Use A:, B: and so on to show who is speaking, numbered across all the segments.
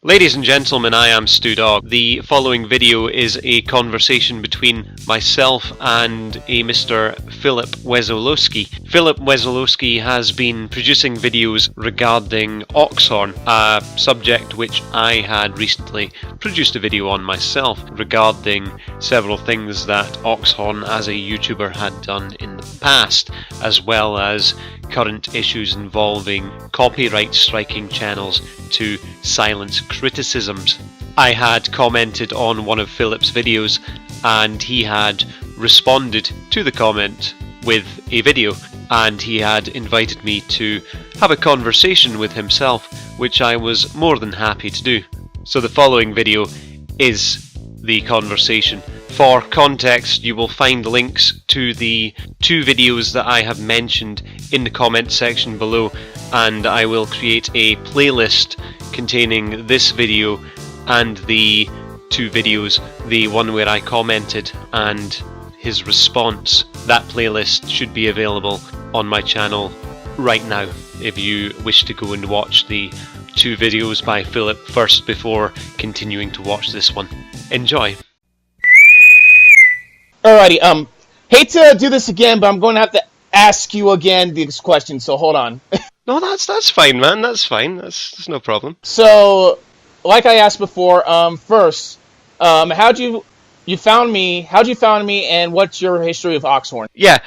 A: Ladies and gentlemen, I am StooDogg. The following video is a conversation between myself and a Mr. Phillip Wesolowski. Phillip Wesolowski has been producing videos regarding Oxhorn, a subject which I had recently produced a video on myself regarding several things that Oxhorn as a YouTuber had done in the past, as well as current issues involving copyright striking channels to silence criticisms. I had commented on one of Philip's videos and he had responded to the comment with a video, and he had invited me to have a conversation with himself, which I was more than happy to do. So the following video is the conversation. For context, you will find links to the two videos that I have mentioned in the comment section below, and I will create a playlist containing this video and the two videos, the one where I commented and his response. That playlist should be available on my channel right now if you wish to go and watch the two videos by Philip first before continuing to watch this one. Enjoy!
B: Alrighty, hate to do this again, but I'm going to have to ask you again this question, so hold on.
A: No, that's fine, man. That's fine. That's no problem.
B: So, like I asked before, first, how'd you found me, and what's your history of Oxhorn?
A: Yeah,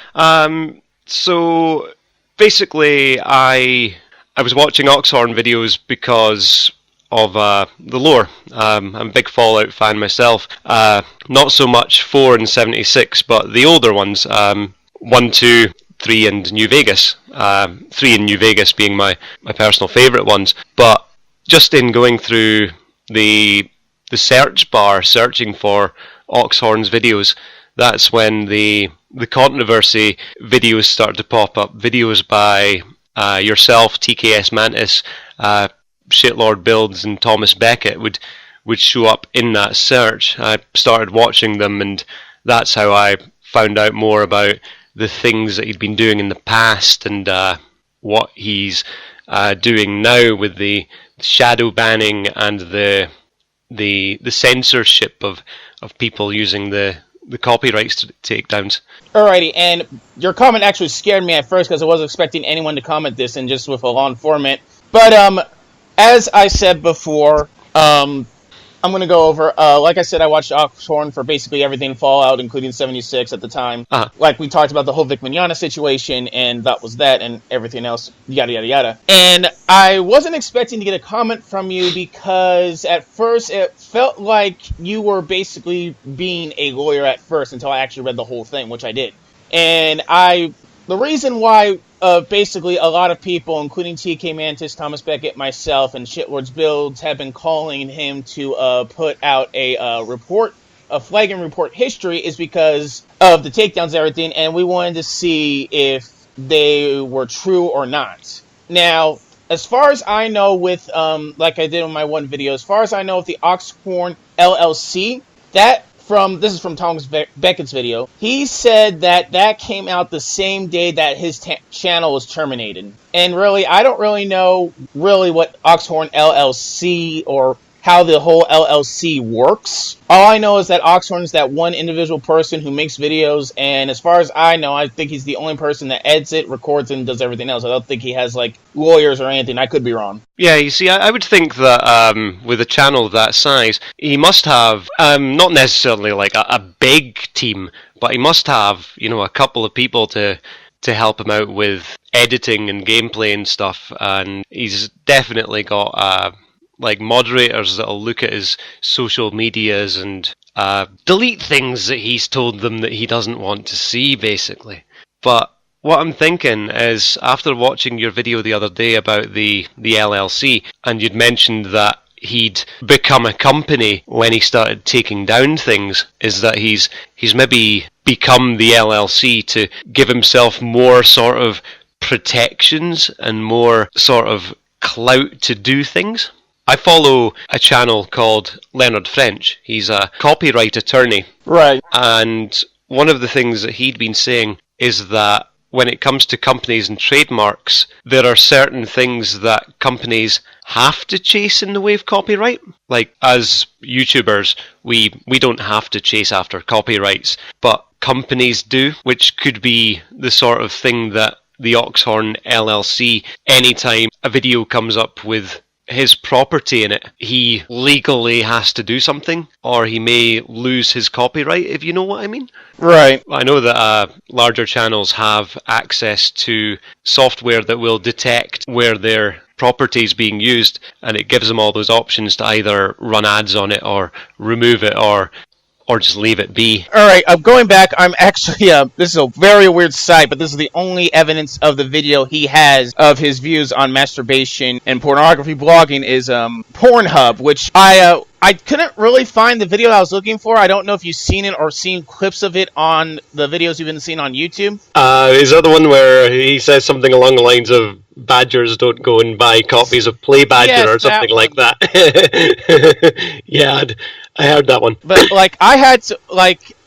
A: so basically I was watching Oxhorn videos because of the lore. I'm a big Fallout fan myself. Not so much 4 and 76, but the older ones, 1, 2, 3 and New Vegas. 3 and New Vegas being my personal favourite ones. But just in going through the search bar, searching for Oxhorn's videos, that's when the controversy videos started to pop up. Videos by yourself, TKS Mantis, Shitlord Builds and Thomas Beckett would show up in that search. I started watching them, and that's how I found out more about the things that he'd been doing in the past and what he's doing now with the shadow banning and the censorship of people using the copyrights takedowns.
B: Alrighty, and your comment actually scared me at first because I wasn't expecting anyone to comment this and just with a long format. But as I said before, I'm going to go over, like I said, I watched Oxhorn for basically everything Fallout, including 76 at the time.
A: Uh-huh.
B: Like we talked about the whole Vic Mignogna situation, and that was that, and everything else, yada, yada, yada. And I wasn't expecting to get a comment from you because at first it felt like you were basically being a lawyer at first until I actually read the whole thing, which I did. And the reason why basically a lot of people, including TK Mantis, Thomas Beckett, myself, and Shitlord's Builds, have been calling him to put out a report, a flagging report history, is because of the takedowns and everything, and we wanted to see if they were true or not. Now, as far as I know with, like I did in my one video, as far as I know with the Oxhorn LLC, this is from Thomas Beckett's video. He said that came out the same day that his channel was terminated. And really, I don't really know what Oxhorn LLC or how the whole LLC works. All I know is that Oxhorn is that one individual person who makes videos, and as far as I know, I think he's the only person that edits it, records it, and does everything else. I don't think he has, like, lawyers or anything. I could be wrong.
A: Yeah, you see, I would think that with a channel of that size, he must have, not necessarily like a big team, but he must have, a couple of people to help him out with editing and gameplay and stuff, and he's definitely got like moderators that'll look at his social medias and delete things that he's told them that he doesn't want to see, basically. But what I'm thinking is, after watching your video the other day about the LLC, and you'd mentioned that he'd become a company when he started taking down things, is that he's maybe become the LLC to give himself more sort of protections and more sort of clout to do things. I follow a channel called Leonard French. He's a copyright attorney.
B: Right.
A: And one of the things that he'd been saying is that when it comes to companies and trademarks, there are certain things that companies have to chase in the way of copyright. Like, as YouTubers, we don't have to chase after copyrights, but companies do, which could be the sort of thing that the Oxhorn LLC, anytime a video comes up with his property in it, he legally has to do something, or he may lose his copyright, if you know what I mean.
B: Right.
A: I know that larger channels have access to software that will detect where their property is being used, and it gives them all those options to either run ads on it or remove it or just leave it be.
B: All right, going back, I'm actually, this is a very weird site, but this is the only evidence of the video he has of his views on masturbation and pornography blogging is Pornhub, which I couldn't really find the video I was looking for. I don't know if you've seen it or seen clips of it on the videos you've been seeing on YouTube.
A: Is that the one where he says something along the lines of badgers don't go and buy copies of Play Badger, yes, or something like that? Yeah, I heard that one.
B: But,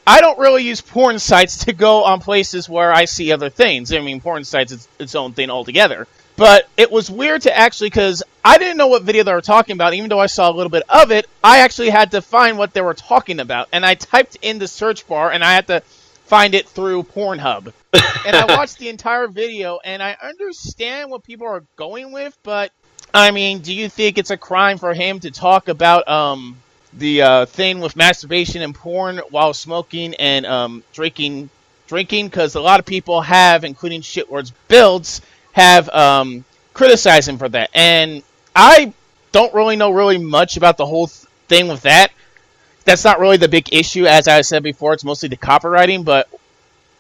B: I don't really use porn sites to go on places where I see other things. I mean, porn sites is its own thing altogether. But it was weird to actually, because I didn't know what video they were talking about, even though I saw a little bit of it, I actually had to find what they were talking about. And I typed in the search bar, and I had to find it through Pornhub. And I watched the entire video, and I understand what people are going with, but, I mean, do you think it's a crime for him to talk about the thing with masturbation and porn while smoking and drinking? Because a lot of people have, including Shitwords Builds, have criticized him for that. And I don't really know much about the whole thing with that. That's not really the big issue. As I said before, it's mostly the copywriting. But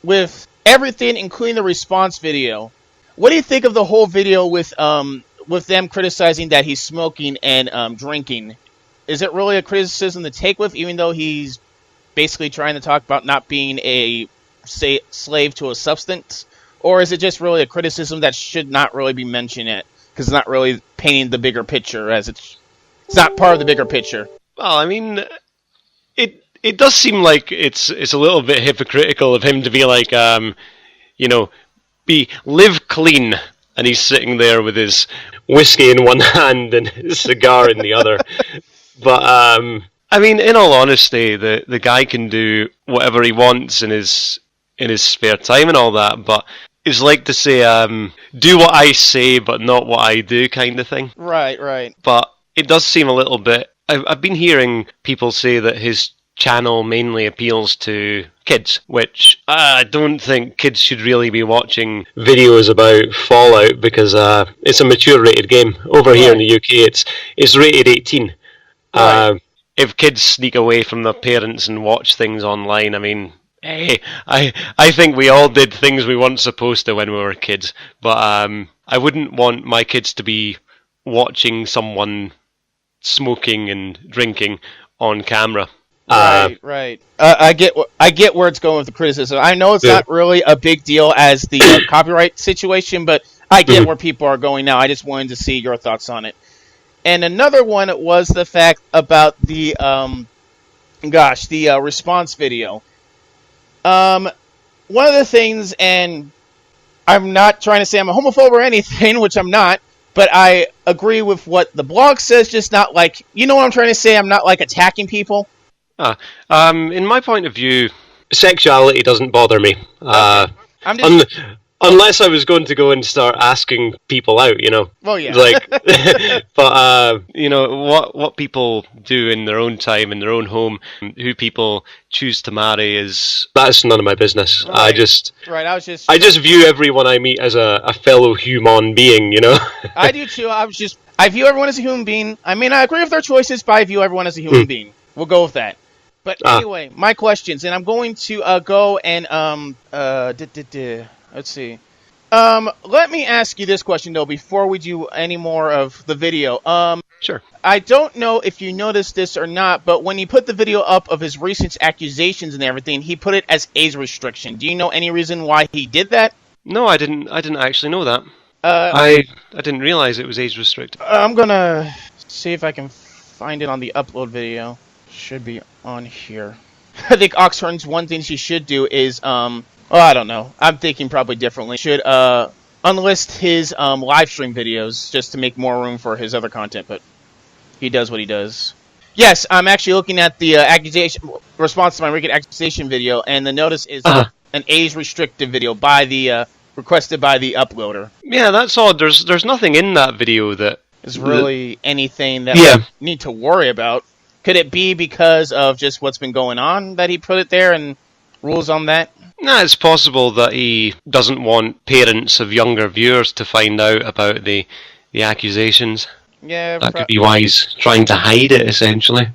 B: with everything, including the response video, what do you think of the whole video with them criticizing that he's smoking and drinking? Is it really a criticism to take with, even though he's basically trying to talk about not being a slave to a substance? Or is it just really a criticism that should not really be mentioned yet? Because it's not really painting the bigger picture, as it's not part of the bigger picture.
A: Well, I mean, it does seem like it's a little bit hypocritical of him to be like, live clean, and he's sitting there with his whiskey in one hand and his cigar in the other. But I mean, in all honesty, the guy can do whatever he wants in his spare time and all that, but it's like to say, do what I say, but not what I do, kind of thing.
B: Right.
A: But it does seem a little bit... I've been hearing people say that his channel mainly appeals to kids, which I don't think kids should really be watching videos about Fallout, because it's a mature-rated game. Over here in the UK, it's rated 18. Right. If kids sneak away from their parents and watch things online, I mean... Hey, I think we all did things we weren't supposed to when we were kids, but I wouldn't want my kids to be watching someone smoking and drinking on camera.
B: Right. I get where it's going with the criticism. I know it's not really a big deal as the copyright situation, but I get where people are going now. I just wanted to see your thoughts on it. And another one was the fact about the response video. One of the things, and I'm not trying to say I'm a homophobe or anything, which I'm not, but I agree with what the blog says, just not like, you know what I'm trying to say? I'm not like attacking people.
A: In my point of view, sexuality doesn't bother me.
B: I'm just...
A: Unless I was going to go and start asking people out, you know.
B: Well, yeah.
A: But what people do in their own time, in their own home, who people choose to marry that's none of my business.
B: Right. I
A: just view everyone I meet as a fellow human being, you know.
B: I do too. I view everyone as a human being. I mean, I agree with their choices, but I view everyone as a human being. We'll go with that. But anyway, my questions, and I'm going to go and let's see. Let me ask you this question, though, before we do any more of the video.
A: Sure.
B: I don't know if you noticed this or not, but when he put the video up of his recent accusations and everything, he put it as age restriction. Do you know any reason why he did that?
A: No, I didn't actually know that. I didn't realize it was age restricted.
B: I'm gonna see if I can find it on the upload video. Should be on here. I think Oxhorn's one thing she should do is Oh, I don't know. I'm thinking probably differently. Should unlist his live stream videos just to make more room for his other content, but he does what he does. Yes, I'm actually looking at the accusation response to my wicked accusation video, and the notice is an age-restricted video by the requested by the uploader.
A: Yeah, that's odd. There's nothing in that video that
B: is really anything that we need to worry about. Could it be because of just what's been going on that he put it there and rules on that?
A: Nah, it's possible that he doesn't want parents of younger viewers to find out about the accusations.
B: Yeah,
A: that could be why he's trying to hide it, essentially.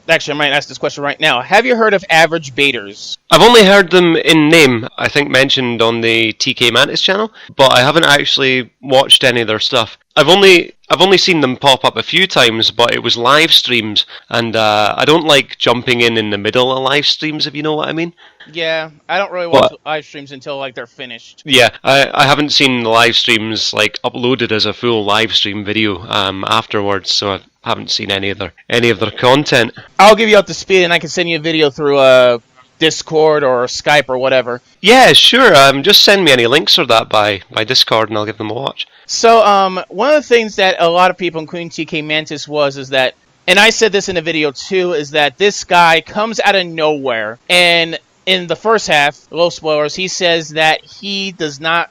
B: Actually, I might ask this question right now. Have you heard of average baiters?
A: I've only heard them in name, I think mentioned on the TK Mantis channel, but I haven't actually watched any of their stuff. I've only seen them pop up a few times, but it was live streams, and I don't like jumping in the middle of live streams, if you know what I mean.
B: Yeah, I don't really watch live streams until like they're finished.
A: Yeah, I haven't seen the live streams like uploaded as a full live stream video afterwards, so I haven't seen any of their content.
B: I'll give you up to speed, and I can send you a video through Discord or Skype or whatever.
A: Yeah, sure. Just send me any links for that by Discord, and I'll give them a watch.
B: So, one of the things that a lot of people, including TK Mantis, is that, and I said this in a video too, is that this guy comes out of nowhere, and in the first half, low spoilers, he says that he does not,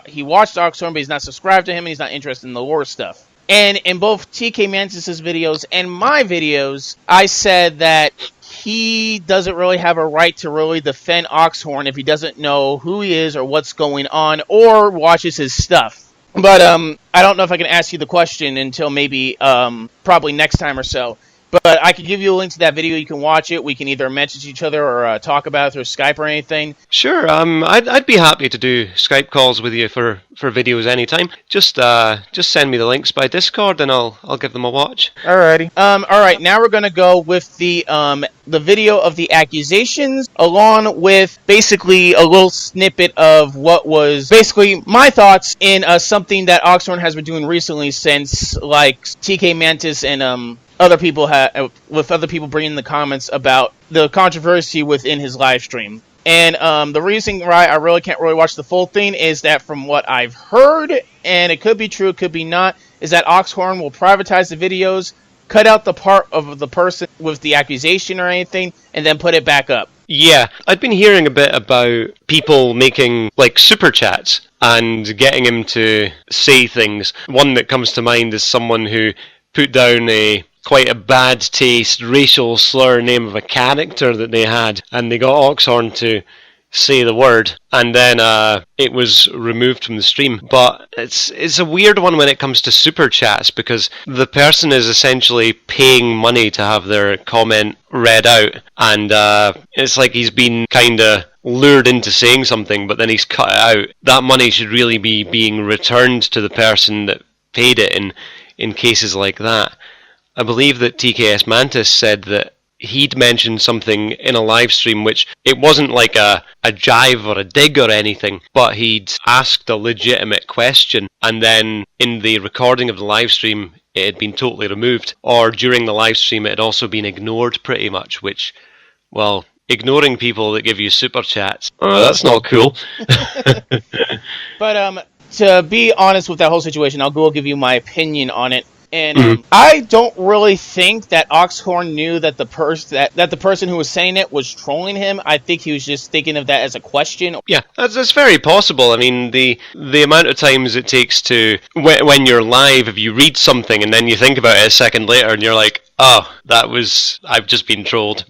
B: he watched Oxhorn, but he's not subscribed to him, and he's not interested in the lore stuff. And in both TK Mantis' videos and my videos, I said that he doesn't really have a right to really defend Oxhorn if he doesn't know who he is or what's going on or watches his stuff. But I don't know if I can ask you the question until maybe probably next time or so. But I can give you a link to that video. You can watch it. We can either message each other or talk about it through Skype or anything.
A: Sure. I'd be happy to do Skype calls with you for videos anytime. Just send me the links by Discord, and I'll give them a watch.
B: Alrighty. All right. Now we're gonna go with the video of the accusations, along with basically a little snippet of what was basically my thoughts in something that Oxhorn has been doing recently, since like TK Mantis and other people bringing the comments about the controversy within his live stream. And the reason why I really can't watch the full thing is that from what I've heard, and it could be true, it could be not, is that Oxhorn will privatize the videos, cut out the part of the person with the accusation or anything, and then put it back up.
A: Yeah, I'd been hearing a bit about people making like super chats and getting him to say things. One that comes to mind is someone who put down quite a bad taste racial slur name of a character that they had, and they got Oxhorn to say the word, and then it was removed from the stream. But it's a weird one when it comes to super chats, because the person is essentially paying money to have their comment read out, and it's like he's been kind of lured into saying something, but then he's cut it out. That money should really be being returned to the person that paid it in cases like that. I believe that TKS Mantis said that he'd mentioned something in a live stream, which it wasn't like a jive or a dig or anything, but he'd asked a legitimate question, and then in the recording of the live stream it had been totally removed, or during the live stream it had also been ignored pretty much, which, well, ignoring people that give you super chats, that's not cool.
B: But to be honest with that whole situation, I'll give you my opinion on it. And I don't really think that Oxhorn knew that the person who was saying it was trolling him. I think he was just thinking of that as a question.
A: Yeah, that's very possible. I mean, the amount of times it takes to, when you're live, if you read something and then you think about it a second later and you're like, oh, I've just been trolled.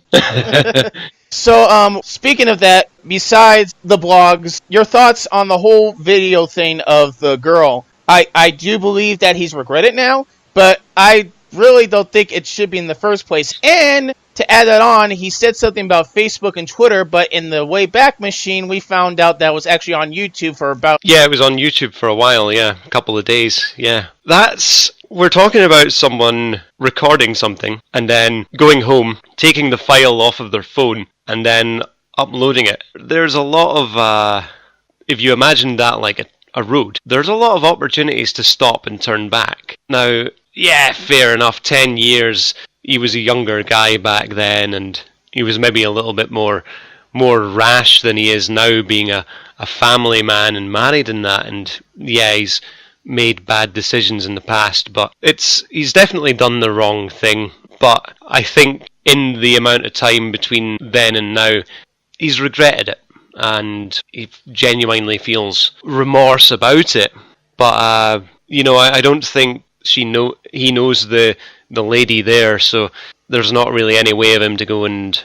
B: So, speaking of that, besides the blogs, your thoughts on the whole video thing of the girl. I do believe that he's regretted now, but I really don't think it should be in the first place. And to add that on, he said something about Facebook and Twitter, but in the Wayback Machine, we found out that was actually on YouTube for about...
A: Yeah, it was on YouTube for a while, yeah. A couple of days, yeah. We're talking about someone recording something, and then going home, taking the file off of their phone, and then uploading it. There's a lot of... if you imagine that like a road, there's a lot of opportunities to stop and turn back. Now, yeah, fair enough, 10 years, he was a younger guy back then, and he was maybe a little bit more more rash than he is now, being a family man and married and that. And yeah, he's made bad decisions in the past, but he's definitely done the wrong thing. But I think in the amount of time between then and now, he's regretted it, and he genuinely feels remorse about it. But I don't think he knows the lady there, so there's not really any way of him to go and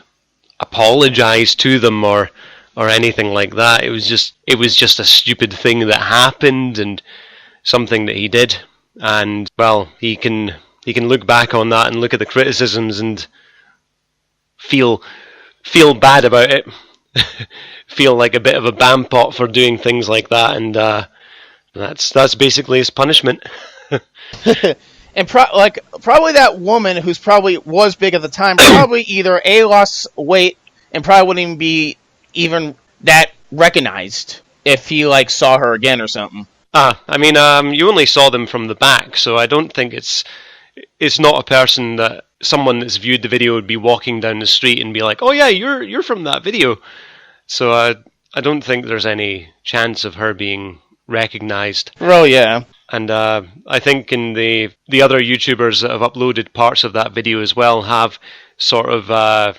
A: apologise to them or anything like that. It was just a stupid thing that happened and something that he did, and well, he can look back on that and look at the criticisms and feel bad about it. Feel like a bit of a bampot for doing things like that, and that's basically his punishment.
B: And probably that woman who's probably was big at the time probably either lost weight and probably wouldn't even be even that recognized if he saw her again or something.
A: You only saw them from the back, so I don't think it's not a person that someone that's viewed the video would be walking down the street and be like, "Oh yeah, you're from that video." So I don't think there's any chance of her being recognized.
B: Oh yeah.
A: And I think in the other YouTubers that have uploaded parts of that video as well have sort of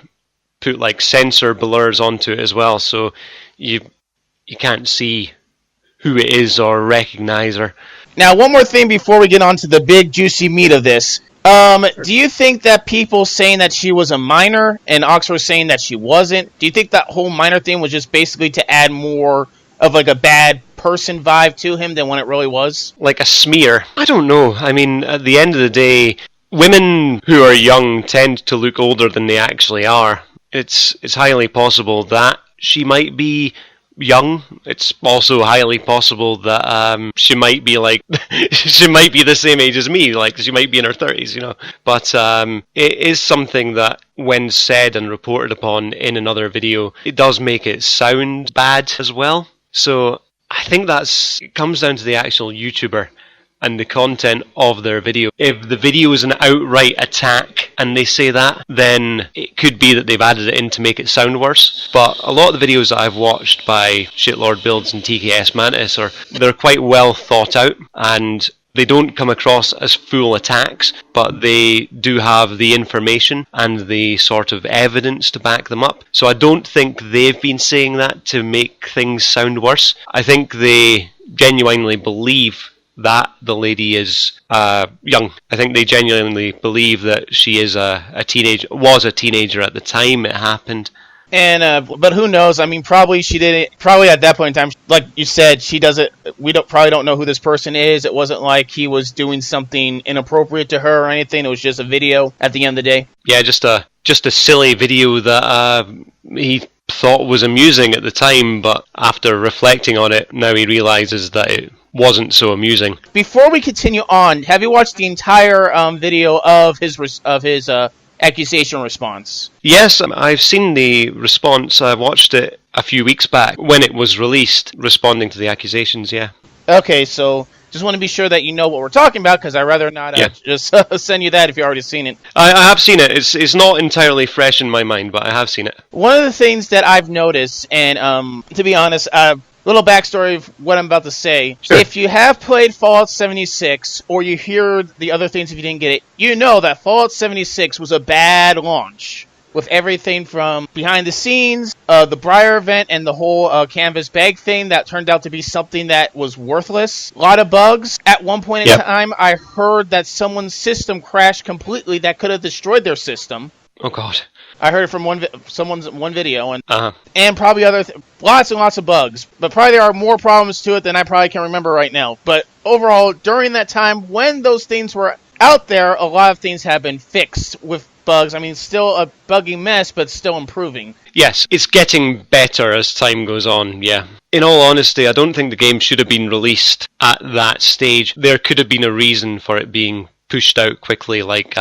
A: put sensor blurs onto it as well, so you can't see who it is or recognize her.
B: Now, one more thing before we get on to the big juicy meat of this. Do you think that people saying that she was a minor and Oxford saying that she wasn't, do you think that whole minor thing was just basically to add more of a bad person vibe to him than when it really was?
A: Like a smear? I don't know. I mean, at the end of the day, women who are young tend to look older than they actually are. It's highly possible that she might be young. It's also highly possible that she might be she might be the same age as me, she might be in her 30s, But it is something that, when said and reported upon in another video, it does make it sound bad as well. So I think it comes down to the actual YouTuber and the content of their video. If the video is an outright attack and they say that, then it could be that they've added it in to make it sound worse. But a lot of the videos that I've watched by Shitlord Builds and TKS Mantis they're quite well thought out, and they don't come across as full attacks, but they do have the information and the sort of evidence to back them up. So I don't think they've been saying that to make things sound worse. I think they genuinely believe that the lady is young. I think they genuinely believe that she is a teenager at the time it happened.
B: And but who knows? I mean, probably she didn't. Probably at that point in time, like you said, she doesn't. We probably don't know who this person is. It wasn't like he was doing something inappropriate to her or anything. It was just a video. At the end of the day,
A: yeah, just a silly video that he thought was amusing at the time, but after reflecting on it, now he realizes that it wasn't so amusing.
B: Before we continue on, have you watched the entire video of his accusation response?
A: Yes, I've seen the response. I watched it a few weeks back when it was released, responding to the accusations, yeah.
B: Okay, so just want to be sure that you know what we're talking about, because I'd rather not just send you that if you've already seen it.
A: I have seen it. It's not entirely fresh in my mind, but I have seen it.
B: One of the things that I've noticed, and to be honest, little backstory of what I'm about to say.
A: Sure.
B: If you have played Fallout 76, or you hear the other things if you didn't get it, you know that Fallout 76 was a bad launch. With everything from behind the scenes, the Briar event, and the whole canvas bag thing that turned out to be something that was worthless. A lot of bugs. At one point in time, I heard that someone's system crashed completely that could have destroyed their system.
A: Oh, God.
B: I heard it from someone's one video, and probably lots and lots of bugs. But probably there are more problems to it than I probably can remember right now. But overall, during that time, when those things were out there, a lot of things have been fixed with bugs. I mean, still a buggy mess, but still improving.
A: Yes, it's getting better as time goes on, yeah. In all honesty, I don't think the game should have been released at that stage. There could have been a reason for it being pushed out quickly, like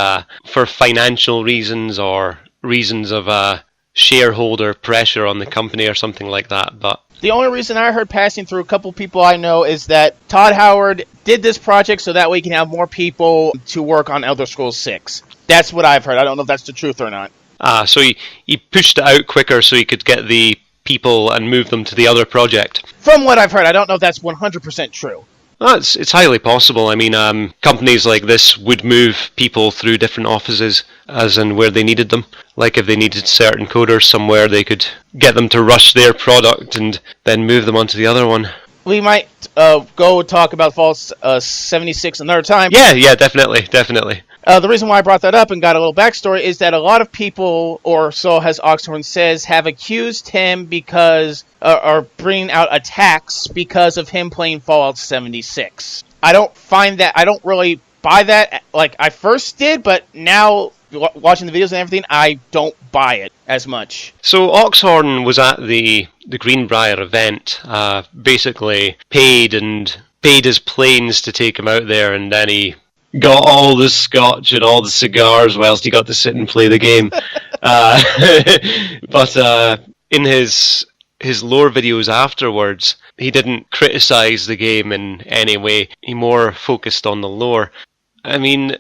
A: for financial reasons or reasons of shareholder pressure on the company or something like that. But
B: the only reason I heard passing through a couple people I know is that Todd Howard did this project so that way he can have more people to work on Elder Scrolls 6. That's what I've heard. I don't know if that's the truth or not.
A: So he pushed it out quicker so he could get the people and move them to the other project.
B: From what I've heard, I don't know if that's 100% true.
A: Well, it's highly possible. I mean, companies like this would move people through different offices as in where they needed them. Like if they needed certain coders somewhere, they could get them to rush their product and then move them onto the other one.
B: We might go talk about Fallout 76 another time.
A: Yeah, definitely.
B: The reason why I brought that up and got a little backstory is that a lot of people, or so has Oxhorn says, have accused him because, or bringing out attacks because of him playing Fallout 76. I don't really buy that like I first did, but now watching the videos and everything, I don't buy it as much.
A: So Oxhorn was at the Greenbrier event, basically paid his planes to take him out there, and then he got all the scotch and all the cigars whilst he got to sit and play the game. But in his lore videos afterwards, he didn't criticize the game in any way. He more focused on the lore. I mean,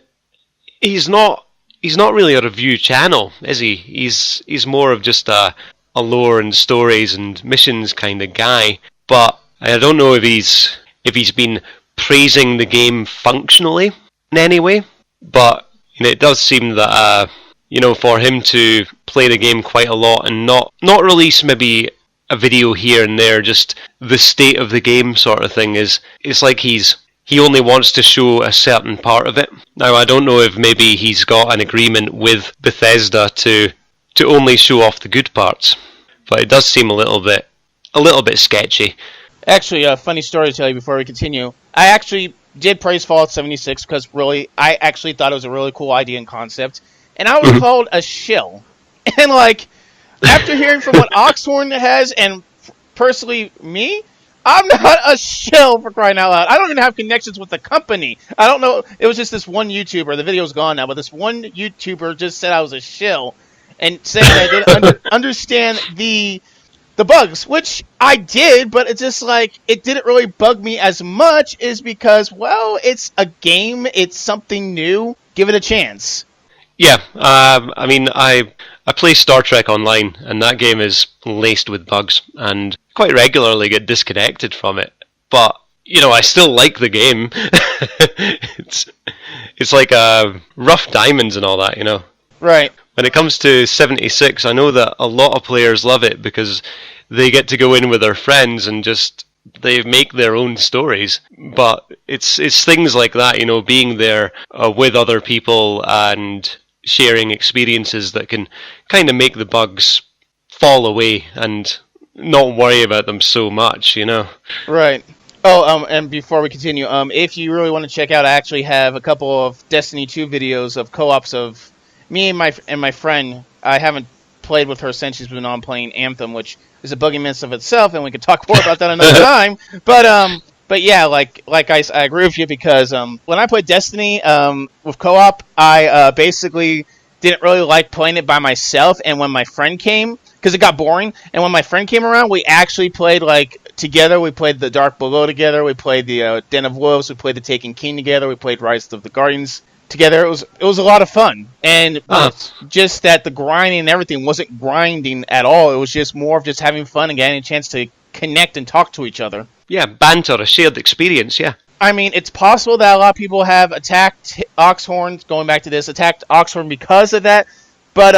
A: he's not really a review channel, is he? He's more of just a lore and stories and missions kind of guy. But I don't know if he's been praising the game functionally in any way. But it does seem that for him to play the game quite a lot and not release maybe a video here and there, just the state of the game sort of thing, it's like he only wants to show a certain part of it. Now, I don't know if maybe he's got an agreement with Bethesda to only show off the good parts, but it does seem a little bit sketchy.
B: Actually, a funny story to tell you before we continue. I actually did praise Fallout 76 because really, I actually thought it was a really cool idea and concept, and I was called a shill. And like, after hearing from what Oxhorn has, and personally me, I'm not a shill, for crying out loud. I don't even have connections with the company. I don't know. It was just this one YouTuber. The video's gone now, but this one YouTuber just said I was a shill and saying that I didn't understand the bugs, which I did, but it's just like, it didn't really bug me as much is because, well, it's a game. It's something new. Give it a chance.
A: Yeah, I mean, I play Star Trek Online, and that game is laced with bugs, and quite regularly get disconnected from it. But I still like the game. it's like rough diamonds and all that,
B: Right.
A: When it comes to 76, I know that a lot of players love it because they get to go in with their friends and just they make their own stories. But it's things like that, being there with other people and sharing experiences that can kind of make the bugs fall away and not worry about them so much,
B: Right. Oh, and before we continue, if you really want to check out, I actually have a couple of Destiny 2 videos of co-ops of me and my friend. I haven't played with her since she's been on playing Anthem, which is a buggy mess of itself, and we could talk more about that another time. But yeah, like I agree with you because when I played Destiny with co-op, I basically didn't really like playing it by myself. And when my friend came, because it got boring, and when my friend came around, we actually played together. We played the Dark Below together. We played the Den of Wolves. We played the Taken King together. We played Rise of the Guardians together. It was a lot of fun, and it's just that the grinding and everything wasn't grinding at all. It was just more of just having fun and getting a chance to connect and talk to each other.
A: Yeah, banter, a shared experience, yeah.
B: I mean, it's possible that a lot of people have attacked Oxhorn, going back to this, attacked Oxhorn because of that, but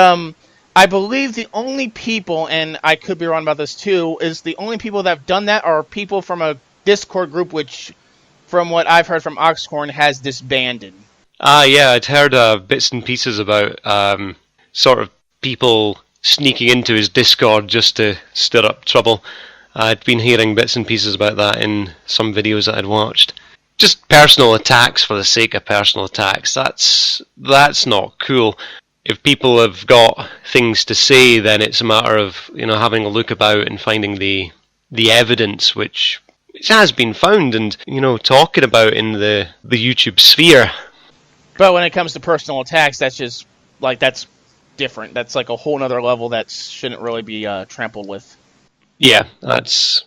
B: I believe the only people, and I could be wrong about this too, is the only people that have done that are people from a Discord group, which, from what I've heard from Oxhorn, has disbanded.
A: Yeah, I'd heard bits and pieces about sort of people sneaking into his Discord just to stir up trouble. I'd been hearing bits and pieces about that in some videos that I'd watched. Just personal attacks for the sake of personal attacks. That's not cool. If people have got things to say, then it's a matter of having a look about and finding the evidence which has been found and talking about in the YouTube sphere.
B: But when it comes to personal attacks, that's just that's different. That's like a whole nother level that shouldn't really be trampled with.
A: Yeah, it's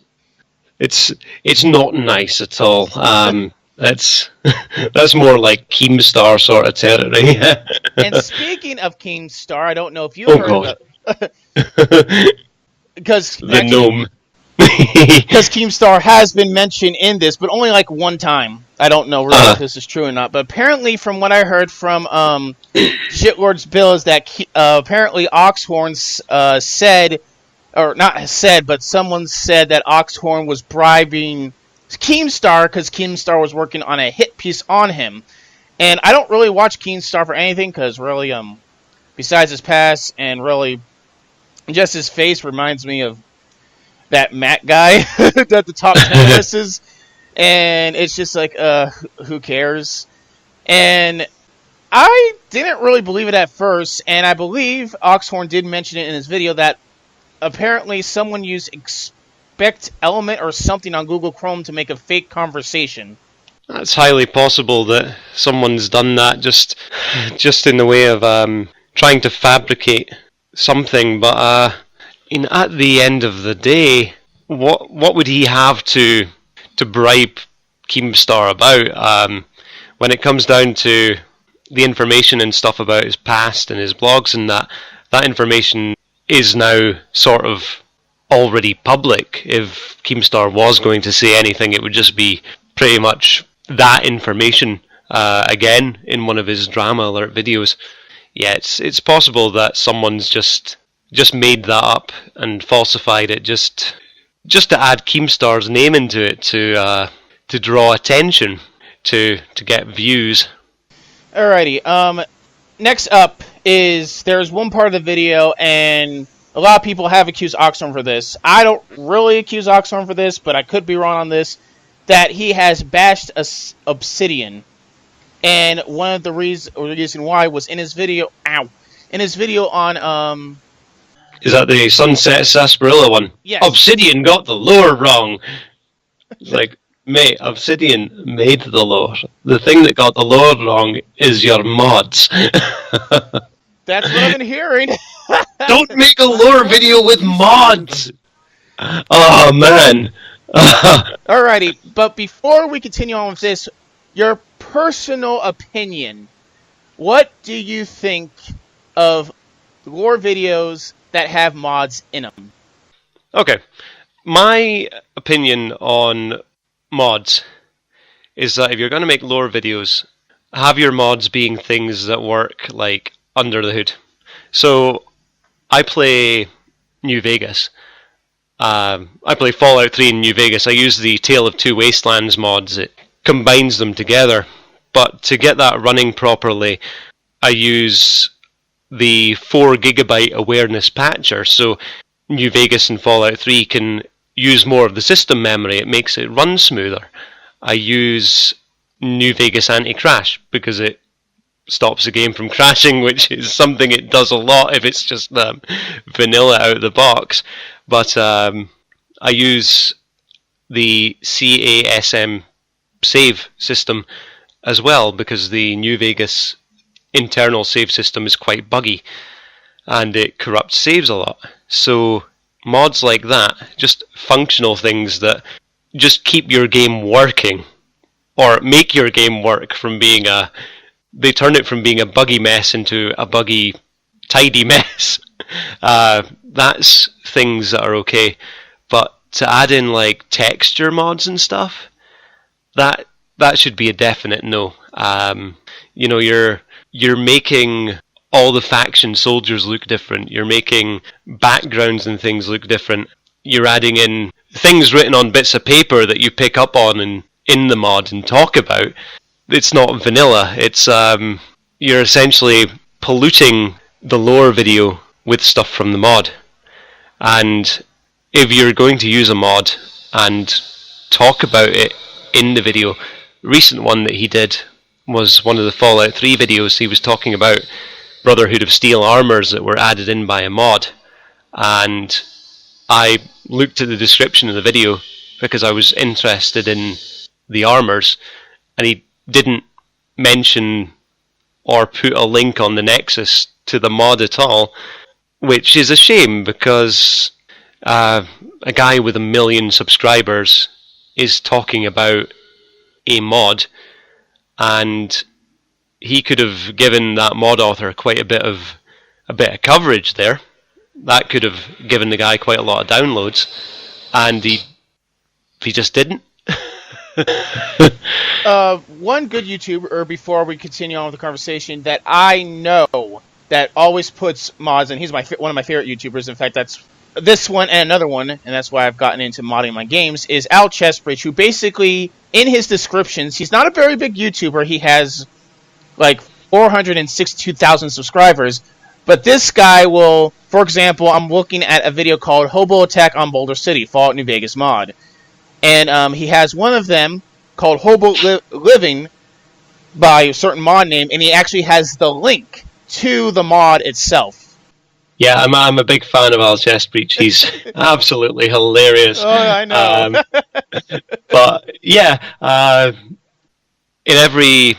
A: not nice at all. That's that's more like Keemstar sort of territory.
B: And speaking of Keemstar, I don't know if you've
A: Oh
B: heard
A: god.
B: about because
A: The
B: actually
A: gnome.
B: because Keemstar has been mentioned in this, but only like one time. I don't know really if this is true or not, but apparently, from what I heard from Shitlord's Bill, is that apparently Oxhorn said, or not said, but someone said that Oxhorn was bribing Keemstar because Keemstar was working on a hit piece on him. And I don't really watch Keemstar for anything because really, besides his past and really just his face reminds me of that Matt guy that the top 10 lists, and it's just like, who cares? And I didn't really believe it at first, and I believe Oxhorn did mention it in his video that apparently someone used expect element or something on Google Chrome to make a fake conversation.
A: It's highly possible that someone's done that just in the way of trying to fabricate something, but at the end of the day, what would he have to bribe Keemstar about? When it comes down to the information and stuff about his past and his blogs and that information is now sort of already public. If Keemstar was going to say anything, it would just be pretty much that information again in one of his drama alert videos. Yeah, it's possible that someone's just made that up and falsified it just to add Keemstar's name into it to draw attention, to get views.
B: Alrighty, next up is there's one part of the video, and a lot of people have accused Oxhorn for this. I don't really accuse Oxhorn for this, but I could be wrong on this, that he has bashed Obsidian. And one of the reason why was in his video, on,
A: Is that the Sunset Sarsaparilla one?
B: Yes.
A: Obsidian got the lore wrong. It's like, mate, Obsidian made the lore. The thing that got the lore wrong is your mods.
B: That's what I've been hearing.
A: Don't make a lore video with mods! Oh, man.
B: Alrighty, but before we continue on with this, your personal opinion. What do you think of lore videos that have mods in them?
A: Okay. My opinion on mods is that if you're going to make lore videos, have your mods being things that work like under the hood. So I play New Vegas. I play Fallout 3 in New Vegas. I use the Tale of Two Wastelands mods. It combines them together. But to get that running properly, I use the 4 GB awareness patcher. So New Vegas and Fallout 3 can use more of the system memory. It makes it run smoother. I use New Vegas anti-crash because it stops the game from crashing, which is something it does a lot if it's just vanilla out of the box. But I use the CASM save system as well because the New Vegas internal save system is quite buggy and it corrupts saves a lot. So mods like that, just functional things that just keep your game working or make your game work from being they turn it from being a buggy mess into a buggy, tidy mess. That's things that are okay. But to add in like texture mods and stuff, that should be a definite no. You're making all the faction soldiers look different. You're making backgrounds and things look different. You're adding in things written on bits of paper that you pick up on in the mod and talk about. It's not vanilla. It's you're essentially polluting the lore video with stuff from the mod. And if you're going to use a mod and talk about it in the video, recent one that he did was one of the Fallout 3 videos. He was talking about Brotherhood of Steel armors that were added in by a mod, and I looked at the description of the video because I was interested in the armors, and he didn't mention or put a link on the Nexus to the mod at all, which is a shame because a guy with 1 million subscribers is talking about a mod, and he could have given that mod author quite a bit of coverage there. That could have given the guy quite a lot of downloads, and he just didn't.
B: One good YouTuber, before we continue on with the conversation, that I know that always puts mods, and he's one of my favorite YouTubers. In fact, that's this one and another one, and that's why I've gotten into modding my games, is Al Chessbridge, who basically, in his descriptions, he's not a very big YouTuber. He has like 462,000 subscribers, but this guy will, for example, I'm looking at a video called Hobo Attack on Boulder City, Fallout New Vegas mod, and he has one of them called Hobo Living by a certain mod name, and he actually has the link to the mod itself.
A: Yeah, I'm a big fan of Al Chessbridge. He's absolutely hilarious.
B: Oh, I know.
A: But yeah, in every,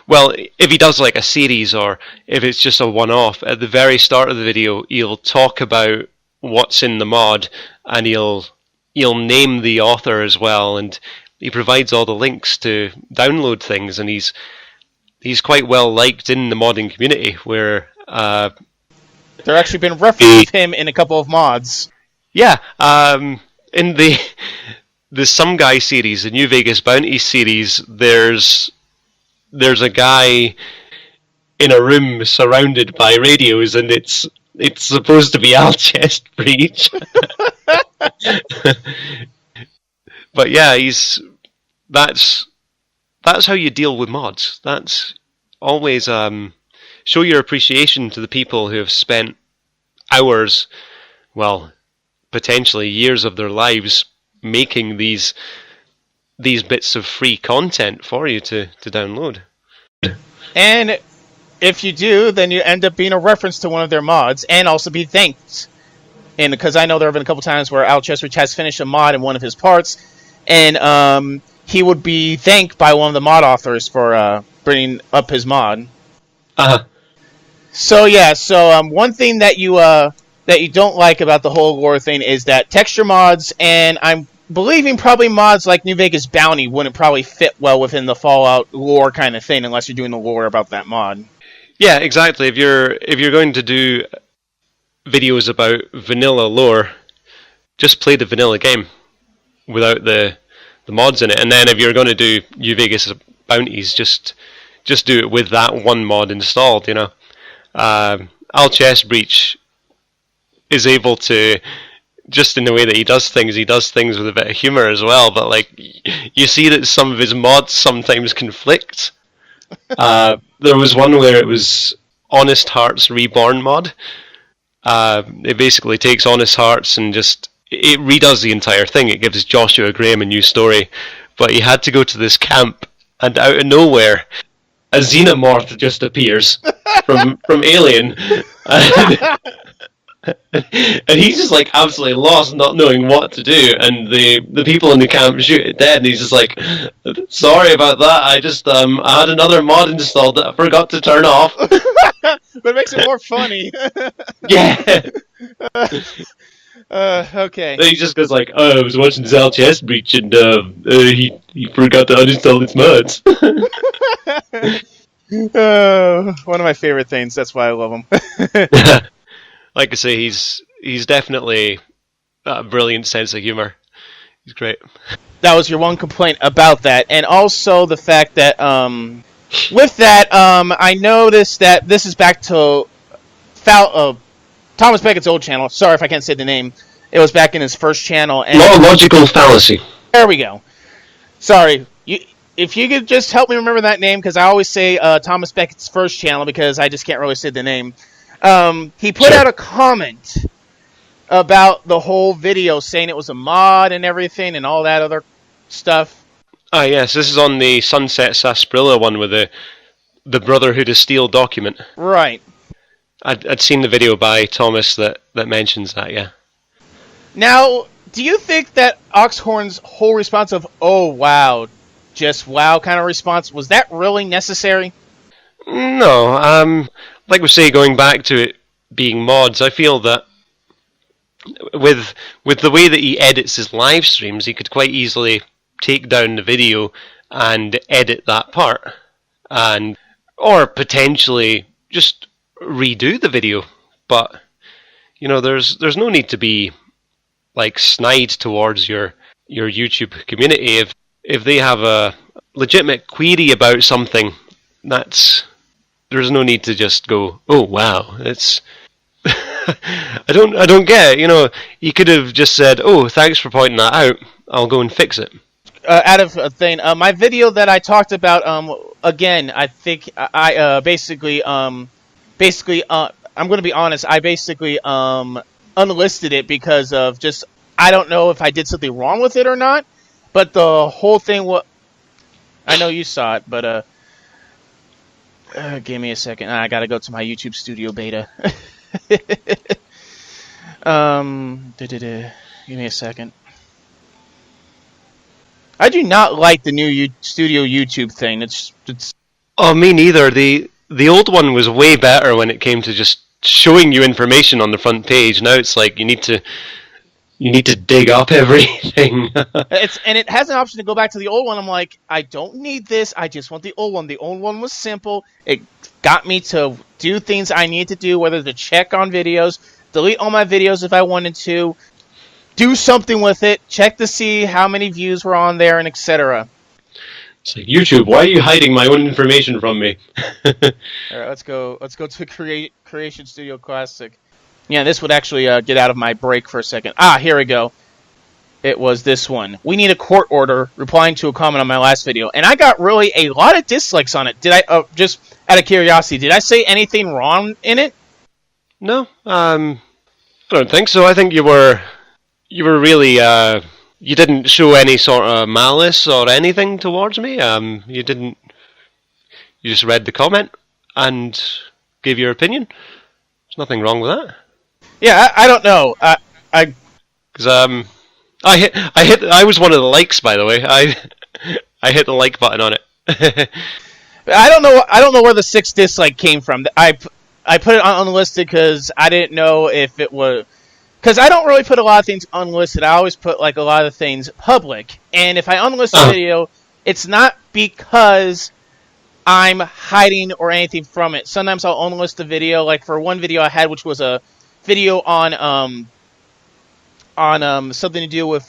A: well, if he does like a series or if it's just a one-off, at the very start of the video, he'll talk about what's in the mod, and he'll name the author as well, and he provides all the links to download things, and he's quite well liked in the modding community, where
B: there actually been reference to him in a couple of mods.
A: Yeah, in the Some Guy series, the New Vegas Bounty series, there's a guy in a room surrounded by radios, and it's supposed to be Al Chessbridge. But yeah, that's how you deal with mods. That's always show your appreciation to the people who have spent hours, well, potentially years of their lives making these bits of free content for you to download.
B: And if you do, then you end up being a reference to one of their mods, and also be thanked. And because I know there have been a couple times where Al Chessbridge has finished a mod in one of his parts, and he would be thanked by one of the mod authors for bringing up his mod.
A: Uh-huh.
B: So yeah, one thing that you don't like about the whole lore thing is that texture mods, and I'm believing probably mods like New Vegas Bounty wouldn't probably fit well within the Fallout lore kind of thing unless you're doing the lore about that mod.
A: Yeah, exactly. If you're going to do videos about vanilla lore, just play the vanilla game without the mods in it. And then if you're going to do New Vegas Bounties, just do it with that one mod installed, you know. Al Chessbridge is able to, just in the way that he does things with a bit of humour as well, but like, you see that some of his mods sometimes conflict. There was one where it was Honest Hearts Reborn mod. It basically takes Honest Hearts and it redoes the entire thing. It gives Joshua Graham a new story, but he had to go to this camp, and out of nowhere, a xenomorph just appears from Alien, and he's just like absolutely lost, not knowing what to do. And the people in the camp shoot it dead, and he's just like, "Sorry about that. I just I had another mod installed that I forgot to turn off."
B: But it makes it more funny.
A: Yeah.
B: Okay.
A: Then he just goes like, "Oh, I was watching Al Chessbridge, and he forgot to uninstall its mods."
B: One of my favorite things. That's why I love him.
A: Like I say, he's definitely got a brilliant sense of humor. He's great.
B: That was your one complaint about that, and also the fact that with that, I noticed that this is back to Thomas Beckett's old channel. Sorry if I can't say the name. It was back in his first channel. And
A: Logical Fallacy.
B: There we go. Sorry. If you could just help me remember that name, because I always say Thomas Beckett's first channel because I just can't really say the name. He put out a comment about the whole video saying it was a mod and everything and all that other stuff.
A: Ah, yes. This is on the Sunset Sarsaparilla one with the Brotherhood of Steel document.
B: Right.
A: I'd seen the video by Thomas that mentions that, yeah.
B: Now, do you think that Oxhorn's whole response of, "Oh, wow," just wow kind of response, was that really necessary?
A: No. Like we say, going back to it being mods, I feel that with the way that he edits his live streams, he could quite easily take down the video and edit that part, and or potentially just redo the video. But there's no need to be like snide towards your YouTube community. If they have a legitimate query about something, there's no need to just go, oh wow, it's I don't get it. You could have just said, oh, thanks for pointing that out, I'll go and fix it.
B: Out of a thing, my video that I talked about, again, I think I basically, I'm going to be honest, I basically unlisted it because of just, I don't know if I did something wrong with it or not, but the whole thing, I know you saw it, but give me a second, I gotta go to my YouTube Studio Beta. Give me a second. I do not like the new Studio YouTube thing. It's.
A: Oh, me neither. The old one was way better when it came to just showing you information on the front page. Now it's like you need to dig up everything.
B: And it has an option to go back to the old one. I'm like, I don't need this. I just want the old one. The old one was simple. It got me to do things I need to do, whether to check on videos, delete all my videos if I wanted to, do something with it, check to see how many views were on there, and etc.
A: It's like, YouTube, why are you hiding my own information from me?
B: All right, let's go to Creation Studio Classic. Yeah, this would actually get out of my break for a second. Here we go. It was this one. We need a court order, replying to a comment on my last video. And I got really a lot of dislikes on it. Did I, just out of curiosity, did I say anything wrong in it?
A: No, I don't think so. I think you were really, you didn't show any sort of malice or anything towards me. You just read the comment and gave your opinion. There's nothing wrong with that.
B: Yeah, I don't know.
A: Because I was one of the likes, by the way. I hit the like button on it.
B: I don't know where the 6 dislike came from. I put it on unlisted because I didn't know if it was. Because I don't really put a lot of things unlisted. I always put like a lot of things public. And if I unlist a video, it's not because I'm hiding or anything from it. Sometimes I'll unlist a video. Like for one video I had, which was a video on something to do with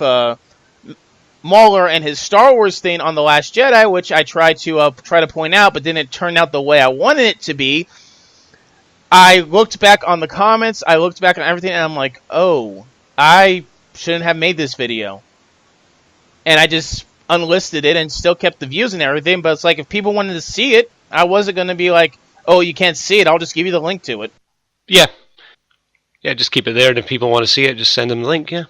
B: Mauler and his Star Wars thing on The Last Jedi, which I tried to point out, but then it turned out the way I wanted it to be. I looked back on the comments, I looked back on everything, and I'm like, oh, I shouldn't have made this video. And I just unlisted it and still kept the views and everything, but it's like, if people wanted to see it, I wasn't going to be like, oh, you can't see it, I'll just give you the link to it.
A: Yeah. Yeah, just keep it there, and if people want to see it, just send them the link, yeah.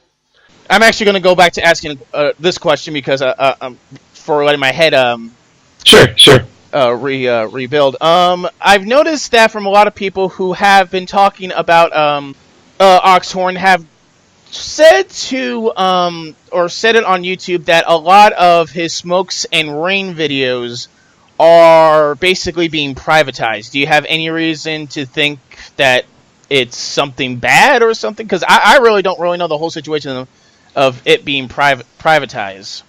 B: I'm actually going to go back to asking this question because for letting my head
A: Sure.
B: rebuild. I've noticed that from a lot of people who have been talking about Oxhorn have said or said it on YouTube that a lot of his Smokes and Rain videos are basically being privatized. Do you have any reason to think that it's something bad or something? Because I really don't really know the whole situation of it being privatized.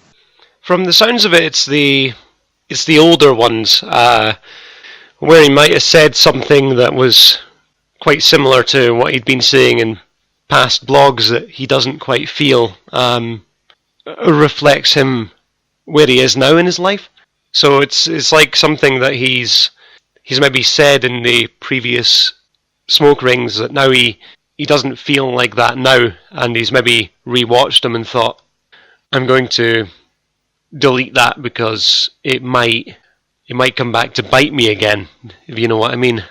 A: From the sounds of it, it's the older ones, where he might have said something that was quite similar to what he'd been saying in past blogs that he doesn't quite feel reflects him where he is now in his life. So it's like something that he's maybe said in the previous smoke rings that now he doesn't feel like that now, and he's maybe rewatched them and thought, I'm going to delete that because it might come back to bite me again, if you know what I mean.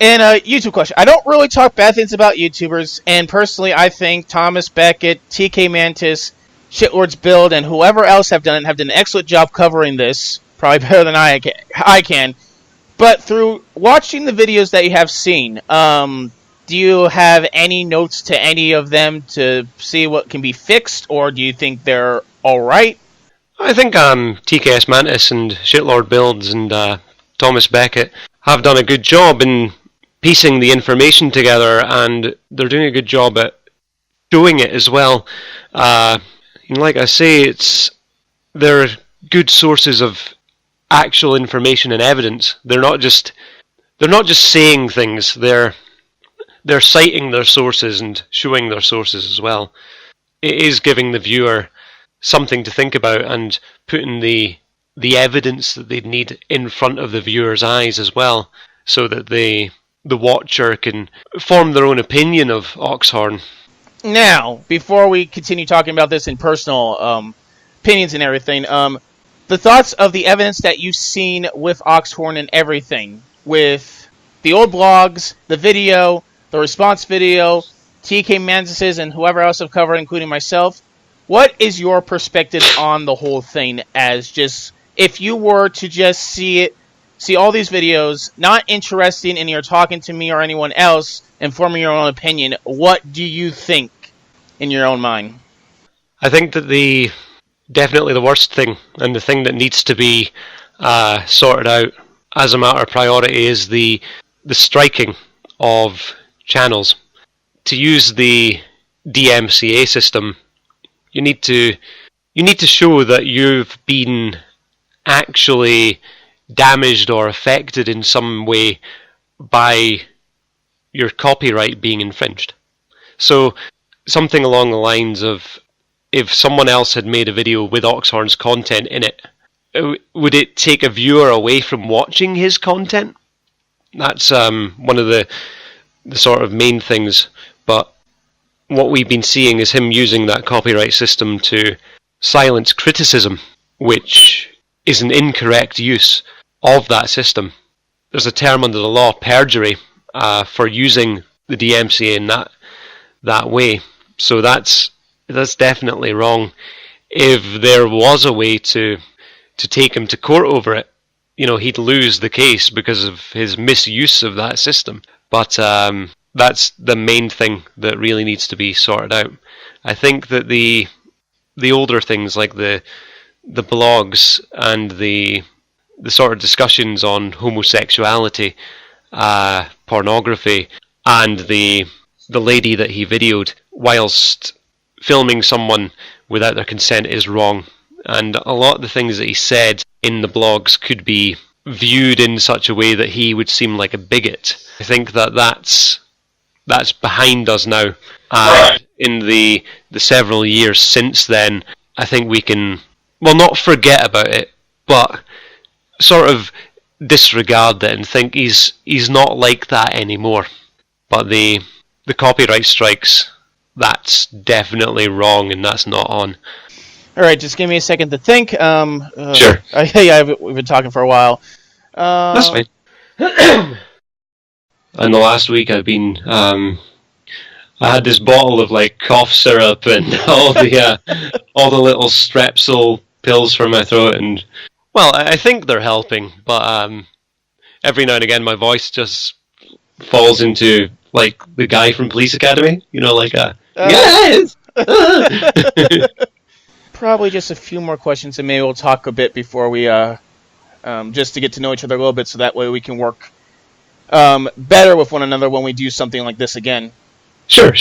B: And a YouTube question. I don't really talk bad things about YouTubers, and personally I think Thomas Beckett, TK Mantis, Shitlord's Build, and whoever else have done an excellent job covering this, probably better than I can. But through watching the videos that you have seen, do you have any notes to any of them to see what can be fixed, or do you think they're alright?
A: I think TKS Mantis and Shitlord Builds and Thomas Beckett have done a good job in piecing the information together, and they're doing a good job at doing it as well. Like I say, they're good sources of actual information and evidence. They're not just saying things. They're citing their sources and showing their sources as well. It is giving the viewer something to think about and putting the evidence that they'd need in front of the viewer's eyes as well, so that the watcher can form their own opinion of Oxhorn.
B: Now, before we continue talking about this in personal opinions and everything, the thoughts of the evidence that you've seen with Oxhorn and everything, with the old blogs, the video, the response video, TK Manzis's and whoever else I've covered, including myself. What is your perspective on the whole thing, as just, if you were to just see all these videos, not interested in your talking to me or anyone else and forming your own opinion, what do you think in your own mind?
A: I think that definitely the worst thing, and the thing that needs to be sorted out as a matter of priority, is the striking of channels. To use the DMCA system, you need to show that you've been actually damaged or affected in some way by your copyright being infringed. So something along the lines of, if someone else had made a video with Oxhorn's content in it, would it take a viewer away from watching his content? That's one of the sort of main things. But what we've been seeing is him using that copyright system to silence criticism, which is an incorrect use of that system. There's a term under the law, perjury, for using the DMCA in that way. So that's definitely wrong. If there was a way to take him to court over it, he'd lose the case because of his misuse of that system. But that's the main thing that really needs to be sorted out. I think that the older things, like the blogs and the sort of discussions on homosexuality, pornography, and the lady that he videoed whilst filming someone without their consent is wrong. And a lot of the things that he said in the blogs could be viewed in such a way that he would seem like a bigot. I think that that's behind us now. And in the several years since then, I think we can, well, not forget about it, but sort of disregard it and think he's not like that anymore. But the copyright strikes, that's definitely wrong, and that's not on.
B: All right, just give me a second to think.
A: Sure.
B: Yeah, we've been talking for a while.
A: That's fine. And the last week I've been, I had this bottle of like cough syrup and all the little Strepsil pills for my throat, and well, I think they're helping, but every now and again my voice just falls into like the guy from Police Academy, yes.
B: Probably just a few more questions, and maybe we'll talk a bit before we just to get to know each other a little bit, so that way we can work better with one another when we do something like this again.
A: Sure.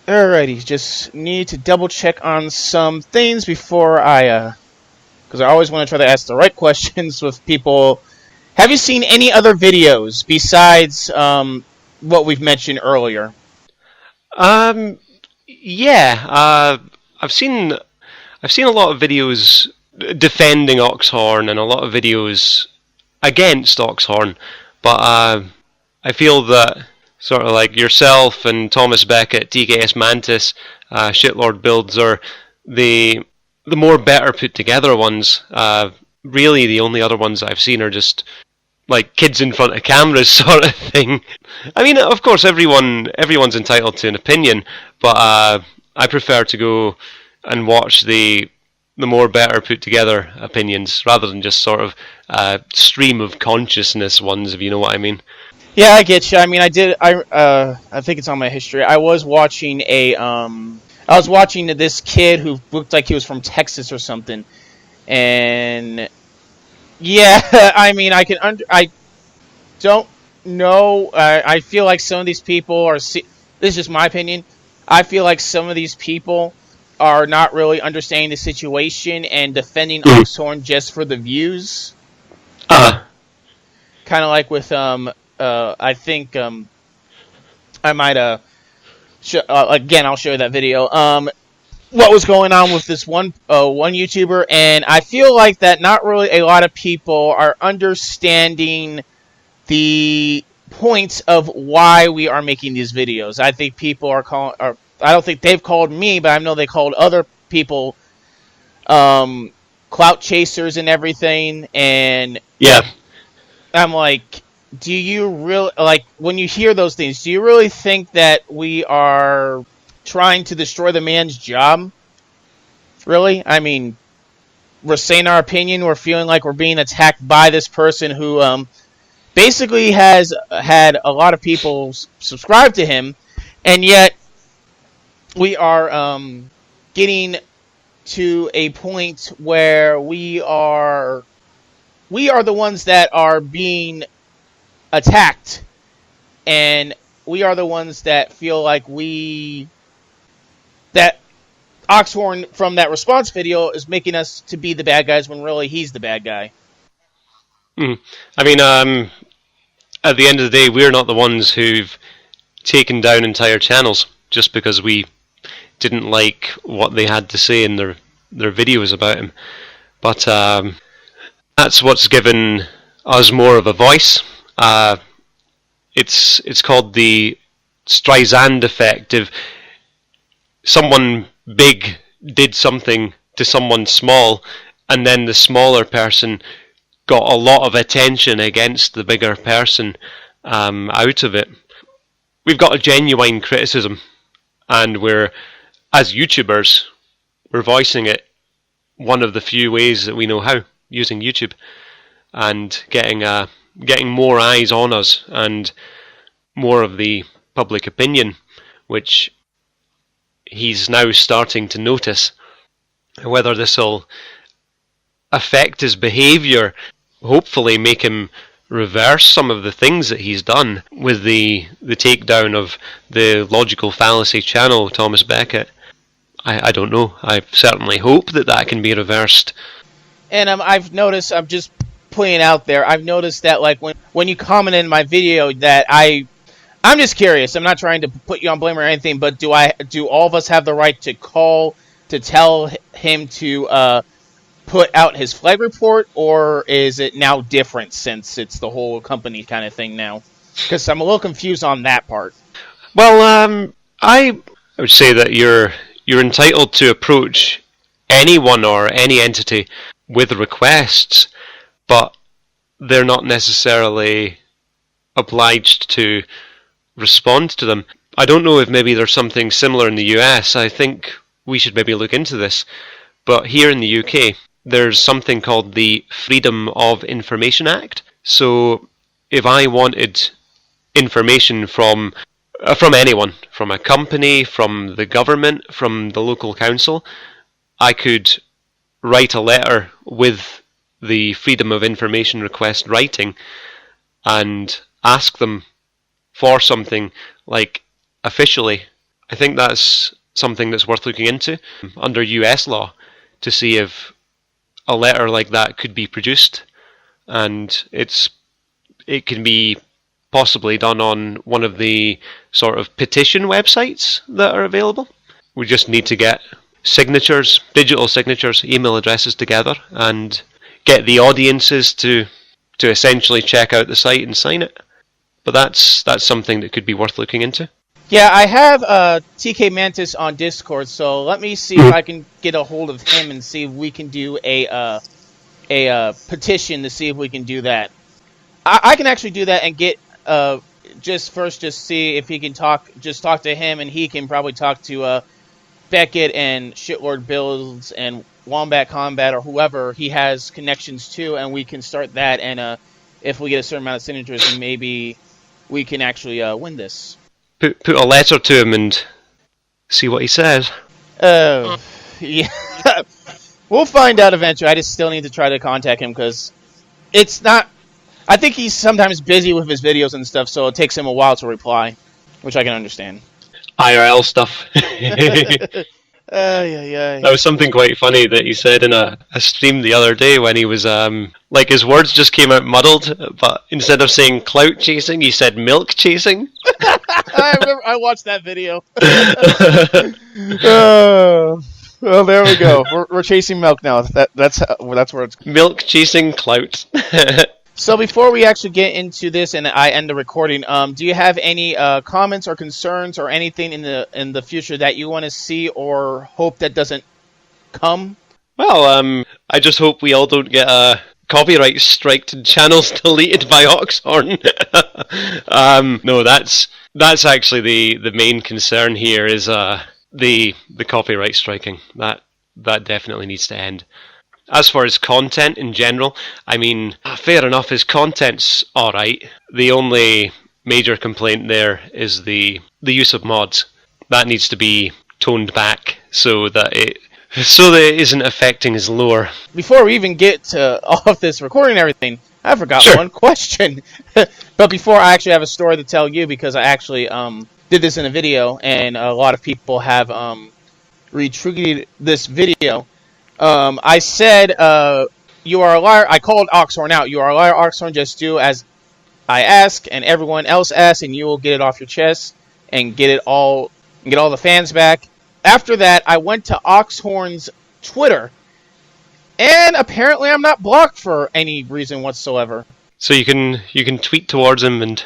B: Alrighty, just need to double check on some things before because I always want to try to ask the right questions with people. Have you seen any other videos besides what we've mentioned earlier?
A: Yeah, I've seen a lot of videos defending Oxhorn and a lot of videos against Oxhorn, but I feel that sort of like yourself and Thomas Beckett, TKS Mantis, Shitlord Builds are the more better put together ones. Really, the only other ones I've seen are just like kids in front of cameras sort of thing. I mean, of course, everyone's entitled to an opinion, but I prefer to go and watch the more better put together opinions rather than just sort of stream of consciousness ones, if you know what I mean.
B: Yeah, I get you. I mean, I think it's on my history. I was watching this kid who looked like he was from Texas or something, and yeah, I mean, I don't know. I feel like some of these people are. This is just my opinion. I feel like some of these people are not really understanding the situation and defending Oxhorn just for the views. Kind of like with I think I might again, I'll show you that video. What was going on with this one YouTuber, and I feel like that not really a lot of people are understanding the points of why we are making these videos. I think people are calling, or I don't think they've called me, but I know they called other people clout chasers and everything, and
A: yeah,
B: I'm like, do you really, like, when you hear those things, do you really think that we are trying to destroy the man's job? Really? I mean, we're saying our opinion, we're feeling like we're being attacked by this person who basically has had a lot of people subscribe to him, and yet we are getting to a point where we are the ones that are being attacked, and we are the ones that feel like that Oxhorn from that response video is making us to be the bad guys when really he's the bad guy.
A: I mean, at the end of the day, we're not the ones who've taken down entire channels just because we didn't like what they had to say in their videos about him. But that's what's given us more of a voice. It's called the Streisand effect. If someone big did something to someone small, and then the smaller person got a lot of attention against the bigger person out of it. We've got a genuine criticism, and we're, as YouTubers, we're voicing it one of the few ways that we know how, using YouTube, and getting more eyes on us and more of the public opinion, which he's now starting to notice. Whether this will affect his behaviour, hopefully make him reverse some of the things that he's done with the takedown of the logical fallacy channel, Thomas Beckett. I don't know. I certainly hope that can be reversed.
B: And I've noticed, I'm just putting it out there, I've noticed that like when you comment in my video that I'm just curious. I'm not trying to put you on blame or anything, but do all of us have the right to call to tell him to put out his flag report, or is it now different since it's the whole company kind of thing now? Because I'm a little confused on that part.
A: Well, I would say that you're entitled to approach anyone or any entity with requests, but they're not necessarily obliged to respond to them. I don't know if maybe there's something similar in the US. I think we should maybe look into this. But here in the UK, there's something called the Freedom of Information Act. So if I wanted information from anyone, from a company, from the government, from the local council, I could write a letter with the Freedom of Information request writing and ask them for something, like, officially. I think that's something that's worth looking into under US law, to see if a letter like that could be produced, and it can be possibly done on one of the sort of petition websites that are available. We just need to get signatures, digital signatures, email addresses together, and get the audiences to essentially check out the site and sign it. But that's something that could be worth looking into.
B: Yeah, I have TK Mantis on Discord, so let me see if I can get a hold of him and see if we can do a petition to see if we can do that. I can actually do that and get just see if he can talk to him, and he can probably talk to Beckett and Shitlord Builds and Wombat Combat or whoever he has connections to, and we can start that, and if we get a certain amount of signatures, then maybe we can actually win this.
A: Put a letter to him and see what he says.
B: Yeah. We'll find out eventually. I just still need to try to contact him because it's not... I think he's sometimes busy with his videos and stuff, so it takes him a while to reply, which I can understand.
A: IRL stuff. That was something quite funny that he said in a stream the other day when he was, like his words just came out muddled, but instead of saying clout chasing, he said milk chasing.
B: I watched that video. Well, there we go. We're chasing milk now. That's where it's
A: milk chasing clout.
B: So before we actually get into this and I end the recording, do you have any comments or concerns or anything in the future that you want to see or hope that doesn't come?
A: Well, I just hope we all don't get copyright striked and channels deleted by Oxhorn. No, that's actually the main concern here is the copyright striking. That definitely needs to end. As far as content in general, I mean, fair enough, his content's alright. The only major complaint there is the use of mods. That needs to be toned back so that it isn't affecting his lore.
B: Before we even get to all of this recording and everything, I forgot one question. But before, I actually have a story to tell you because I actually did this in a video, and a lot of people have retweeted this video. I said, you are a liar. I called Oxhorn out. You are a liar, Oxhorn. Just do as I ask and everyone else asks, and you will get it off your chest and get all the fans back. After that, I went to Oxhorn's Twitter, and apparently I'm not blocked for any reason whatsoever.
A: So you can tweet towards him, and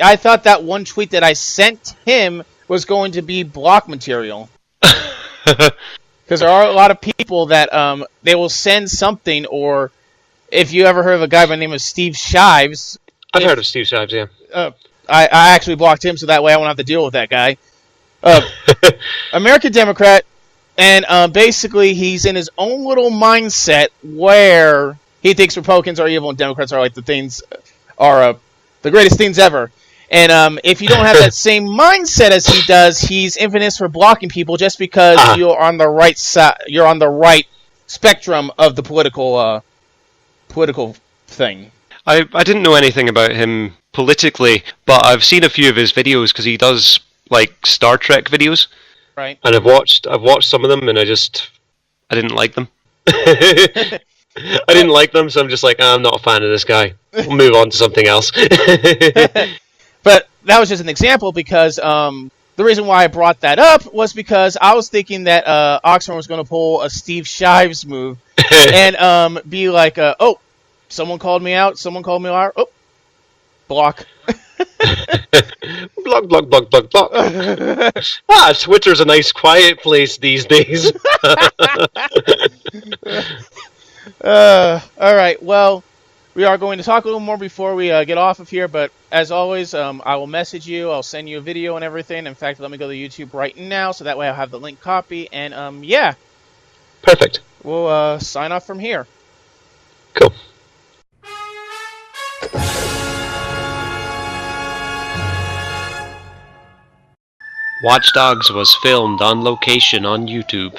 B: I thought that one tweet that I sent him was going to be block material. Because there are a lot of people that they will send something, or if you ever heard of a guy by the name of Steve Shives.
A: I've heard of Steve Shives, yeah.
B: I actually blocked him, so that way I won't have to deal with that guy. American Democrat, and basically he's in his own little mindset where he thinks Republicans are evil and Democrats are like the greatest things ever. And if you don't have that same mindset as he does, he's infamous for blocking people just because you're on the right side. You're on the right spectrum of the political thing.
A: I didn't know anything about him politically, but I've seen a few of his videos because he does like Star Trek videos.
B: Right.
A: And I've watched some of them, and I didn't like them. I didn't like them, so I'm just like, I'm not a fan of this guy. We'll move on to something else.
B: But that was just an example because the reason why I brought that up was because I was thinking that Oxford was going to pull a Steve Shives move and be like, oh, someone called me out, someone called me out, oh, block.
A: block. Twitter's a nice quiet place these days.
B: Alright, well, we are going to talk a little more before we get off of here, but as always, I will message you, I'll send you a video and everything. In fact, let me go to YouTube right now, so that way I'll have the link copy, and yeah.
A: Perfect.
B: We'll sign off from here.
A: Cool. Watch Dogs was filmed on location on YouTube.